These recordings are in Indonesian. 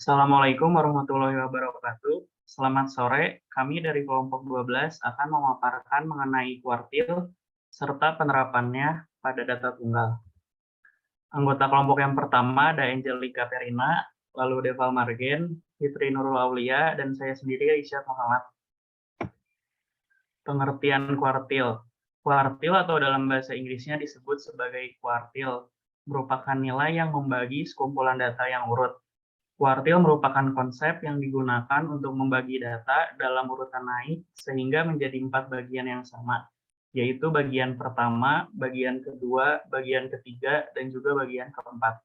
Assalamualaikum warahmatullahi wabarakatuh. Selamat sore, kami dari kelompok 12 akan memaparkan mengenai kuartil serta penerapannya pada data tunggal. Anggota kelompok yang pertama ada Angelika Perina, lalu Deval Margen, Fitri Nurul Aulia, dan saya sendiri Aisyah Muhammad. Pengertian kuartil. Kuartil atau dalam bahasa Inggrisnya disebut sebagai kuartil, merupakan nilai yang membagi sekumpulan data yang urut. Kuartil merupakan konsep yang digunakan untuk membagi data dalam urutan naik sehingga menjadi 4 bagian yang sama, yaitu bagian pertama, bagian kedua, bagian ketiga, dan juga bagian keempat.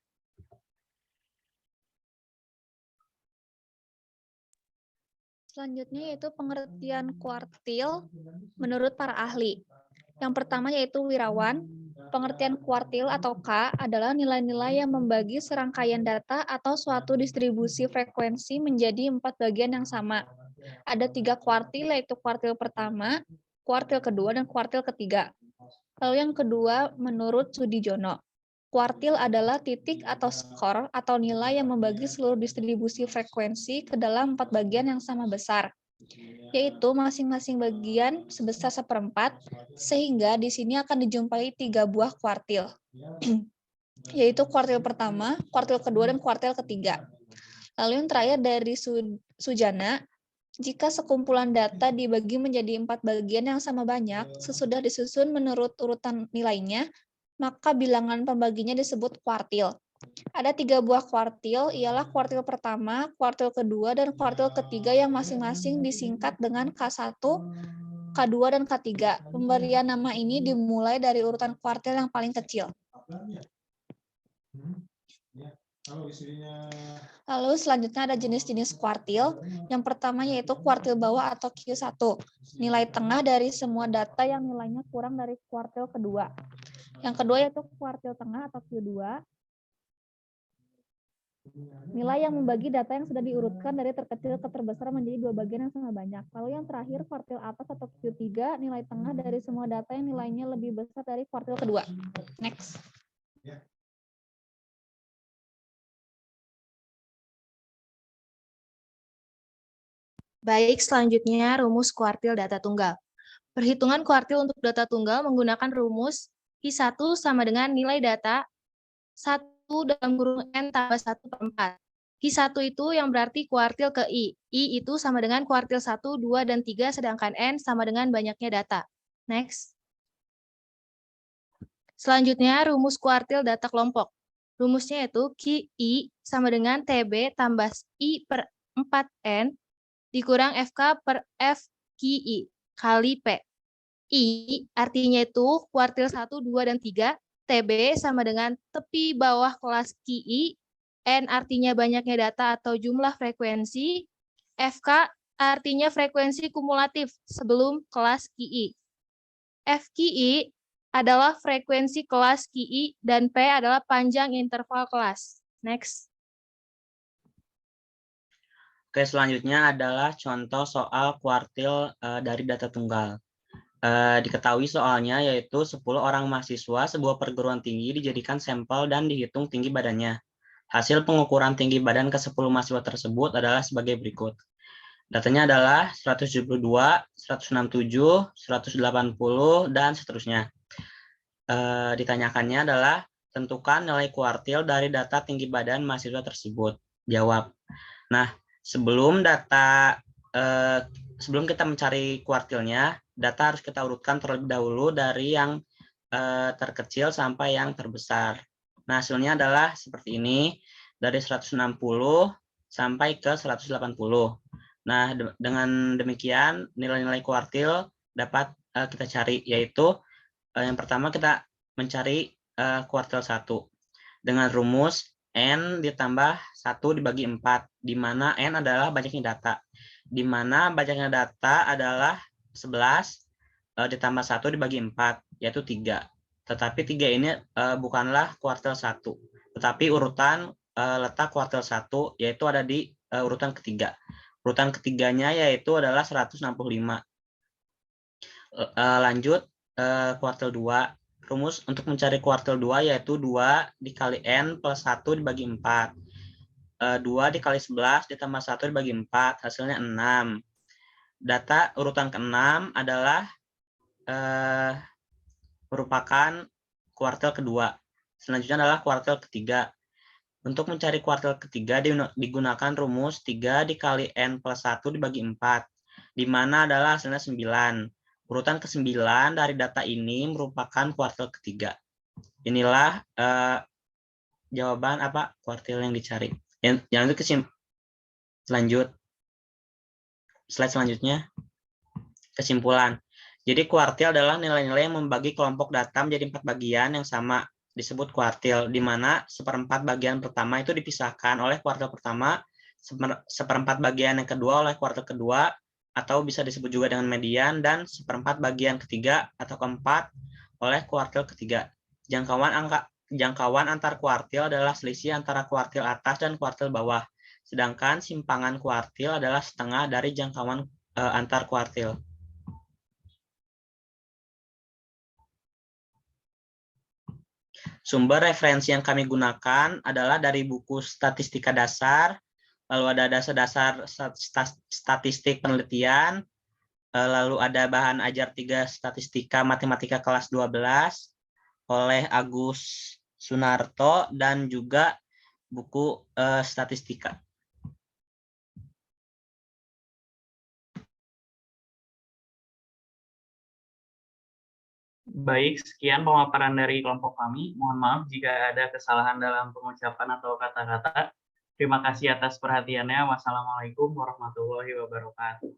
Selanjutnya yaitu pengertian kuartil menurut para ahli. Yang pertama yaitu Wirawan. Pengertian kuartil atau K adalah nilai-nilai yang membagi serangkaian data atau suatu distribusi frekuensi menjadi 4 bagian yang sama. Ada 3 kuartil, yaitu kuartil pertama, kuartil kedua, dan kuartil ketiga. Lalu yang kedua menurut Sudijono. Kuartil adalah titik atau skor atau nilai yang membagi seluruh distribusi frekuensi ke dalam 4 bagian yang sama besar, yaitu masing-masing bagian sebesar 1/4, sehingga di sini akan dijumpai 3 buah kuartil, yaitu kuartil pertama, kuartil kedua, dan kuartil ketiga. Lalu yang terakhir dari Sujana, jika sekumpulan data dibagi menjadi 4 bagian yang sama banyak, sesudah disusun menurut urutan nilainya, maka bilangan pembaginya disebut kuartil. Ada 3 buah kuartil, ialah kuartil pertama, kuartil kedua, dan kuartil ketiga yang masing-masing disingkat dengan K1, K2, dan K3. Pemberian nama ini dimulai dari urutan kuartil yang paling kecil. Lalu selanjutnya ada jenis-jenis kuartil. Yang pertama yaitu kuartil bawah atau Q1. Nilai tengah dari semua data yang nilainya kurang dari kuartil kedua. Yang kedua yaitu kuartil tengah atau Q2. Nilai yang membagi data yang sudah diurutkan dari terkecil ke terbesar menjadi 2 bagian yang sama banyak. Lalu yang terakhir kuartil atas atau Q3, nilai tengah dari semua data yang nilainya lebih besar dari kuartil kedua. Next. Baik, selanjutnya rumus kuartil data tunggal. Perhitungan kuartil untuk data tunggal menggunakan rumus I1 sama dengan nilai data 1 dalam kurung N tambah 1/4. I1 itu yang berarti kuartil ke I. I itu sama dengan kuartil 1, 2, dan 3, sedangkan N sama dengan banyaknya data. Next. Selanjutnya, rumus kuartil data kelompok. Rumusnya yaitu QI sama dengan TB tambah I per 4N dikurang FK per FQI kali P. I artinya itu kuartil 1, 2, dan 3. TB sama dengan tepi bawah kelas QI. N artinya banyaknya data atau jumlah frekuensi. FK artinya frekuensi kumulatif sebelum kelas QI. FQI adalah frekuensi kelas QI dan P adalah panjang interval kelas. Next. Oke, selanjutnya adalah contoh soal kuartil dari data tunggal. Diketahui soalnya yaitu 10 orang mahasiswa sebuah perguruan tinggi dijadikan sampel dan dihitung tinggi badannya. Hasil pengukuran tinggi badan ke-10 mahasiswa tersebut adalah sebagai berikut. Datanya adalah 172, 167, 180, dan seterusnya. Ditanyakannya adalah tentukan nilai kuartil dari data tinggi badan mahasiswa tersebut. Jawab. Nah, sebelum kita mencari kuartilnya, data harus kita urutkan terlebih dahulu dari yang terkecil sampai yang terbesar. Nah, hasilnya adalah seperti ini, dari 160 sampai ke 180. Nah, dengan demikian nilai-nilai kuartil dapat kita cari, yaitu yang pertama kita mencari kuartil 1 dengan rumus N ditambah 1 dibagi 4, di mana N adalah banyaknya data. Di mana banyaknya data adalah 11 ditambah 1 dibagi 4, yaitu 3. Tetapi 3 ini bukanlah kuartil 1, tetapi urutan letak kuartil 1, yaitu ada di urutan ketiga. Urutan ketiganya yaitu adalah 165. Lanjut, kuartil 2. Rumus untuk mencari kuartil 2 yaitu 2 dikali N plus 1 dibagi 4. 2 dikali 11 ditambah 1 dibagi 4, hasilnya 6. Data urutan ke-6 adalah merupakan kuartil kedua. Selanjutnya adalah kuartil ketiga. Untuk mencari kuartil ketiga digunakan rumus 3 dikali N plus 1 dibagi 4, di mana adalah hasilnya 9. Urutan ke-9 dari data ini merupakan kuartil ketiga. Inilah jawaban kuartil yang dicari. Yang lanjut. Slide selanjutnya. Kesimpulan. Jadi kuartil adalah nilai-nilai yang membagi kelompok data menjadi 4 bagian yang sama, disebut kuartil, di mana 1/4 bagian pertama itu dipisahkan oleh kuartil pertama, 1/4 bagian yang kedua oleh kuartil kedua, atau bisa disebut juga dengan median, dan 1/4 bagian ketiga atau keempat oleh kuartil ketiga. Jangkauan antar kuartil adalah selisih antara kuartil atas dan kuartil bawah, sedangkan simpangan kuartil adalah setengah dari jangkauan antar kuartil. Sumber referensi yang kami gunakan adalah dari buku Statistika Dasar, lalu ada dasar-dasar statistik penelitian, lalu ada bahan ajar 3 Statistika Matematika kelas 12 oleh Agus Sunarto, dan juga buku statistika. Baik, sekian pemaparan dari kelompok kami. Mohon maaf jika ada kesalahan dalam pengucapan atau kata-kata. Terima kasih atas perhatiannya. Wassalamualaikum warahmatullahi wabarakatuh.